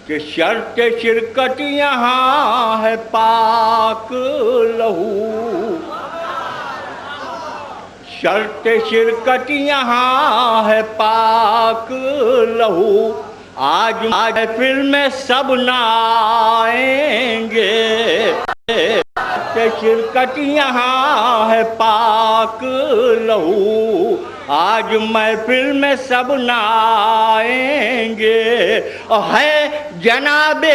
کہ شرط شرکت یہاں ہے پاک لہو، شرط شرکت یہاں ہے پاک لہو، آج محفل میں سب نہ آئیں گے، شرکت یہاں ہے پاک لہو، آج محفل میں سب نہ آئیں گے، ہے جناب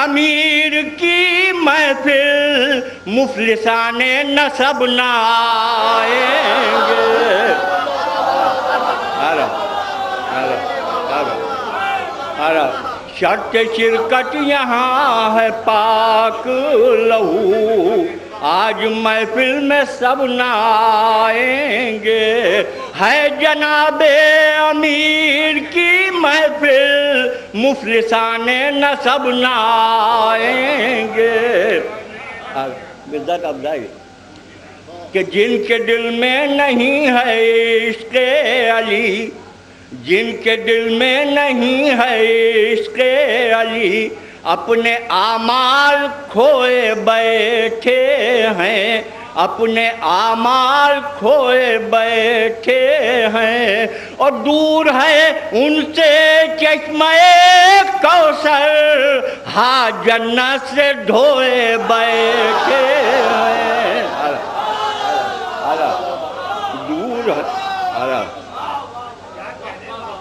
امیر کی محفل مفلسان نسب نہ آئیں گے۔ شرط شرکت یہاں ہے پاک لہو، آج محفل میں سب نہ آئیں گے، ہے جناب امیر کی محفل مفلسان نسب نہ آئیں گے۔ بزد افزائی کہ جن کے دل میں نہیں ہے عشق علی، جن کے دل میں نہیں ہے عشق علی، اپنے اعمال کھوئے بیٹھے ہیں، اپنے اعمال کھوئے بیٹھے ہیں، اور دور ہے ان سے چشمہ کوثر، ہاں جنت سے دھوئے بیٹھے ہیں۔ دور ہے۔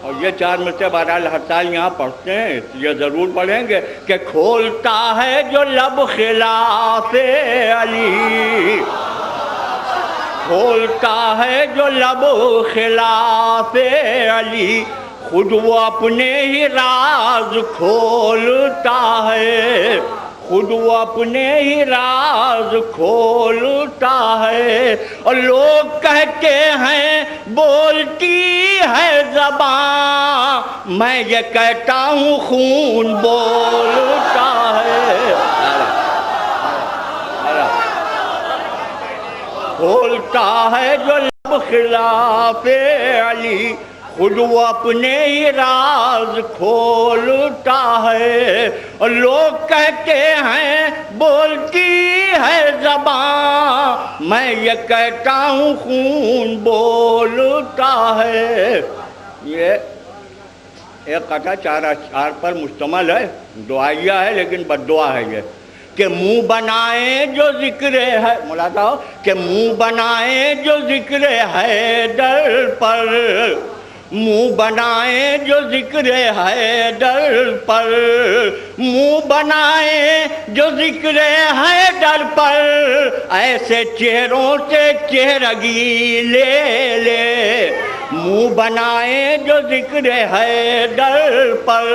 اور یہ چار مرتبہ بہرحال ہر سال یہاں پڑھتے ہیں، یہ ضرور پڑھیں گے کہ کھولتا ہے جو لب خلاف علی، کھولتا ہے جو لب خلاف علی، خود وہ اپنے ہی راز کھولتا ہے، خود وہ اپنے ہی راز کھولتا ہے، اور لوگ کہتے ہیں بولتی ہے زبان، میں یہ کہتا ہوں خون بولتا ہے۔ کھولتا ہے جو لب خلاف علی، خود وہ اپنے ہی راز کھولتا ہے، اور لوگ کہتے ہیں بولتی ہے زبان، میں یہ کہتا ہوں خون بولتا ہے۔ یہ ایک قطعہ 4 اشعار پر مشتمل ہے، دعائیہ ہے لیکن بد دعا ہے یہ، کہ منہ بنائیں جو ذکر ہے، ملاحظہ ہو کہ منہ بنائیں جو ذکر ہے در پر، منہ بنائیں جو ذکر ہے در پر، منہ بنائیں جو ذکر ہے در پر، ایسے چہروں سے چہرگی لے لے، منہ بنائیں جو ذکر ہے در پر،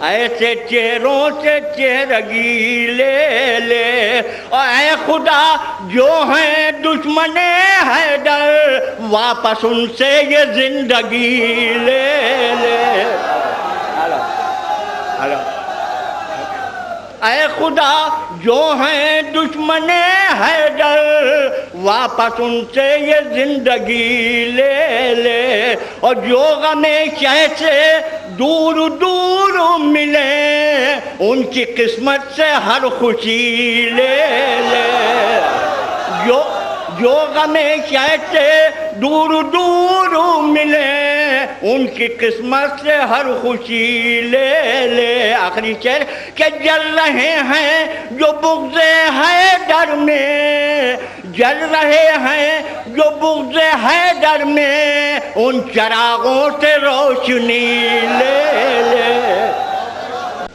ایسے چہروں سے چہرگی لے لے، اور اے خدا جو ہیں دشمن حیدر، واپس ان سے یہ زندگی لے لے۔ اے خدا جو ہیں دشمن حیدر، واپس ان سے یہ زندگی لے لے، اور جو غم شہ سے دور دور ملے، ان کی قسمت سے ہر خوشی لے لے، جو غم شہ سے دور دور ملے، ان کی قسمت سے ہر خوشی لے لے۔ آخری شعر کہ جل رہے ہیں جو بغض حیدر میں، جل رہے ہیں جو بغض حیدر میں، ان چراغوں سے روشنی لے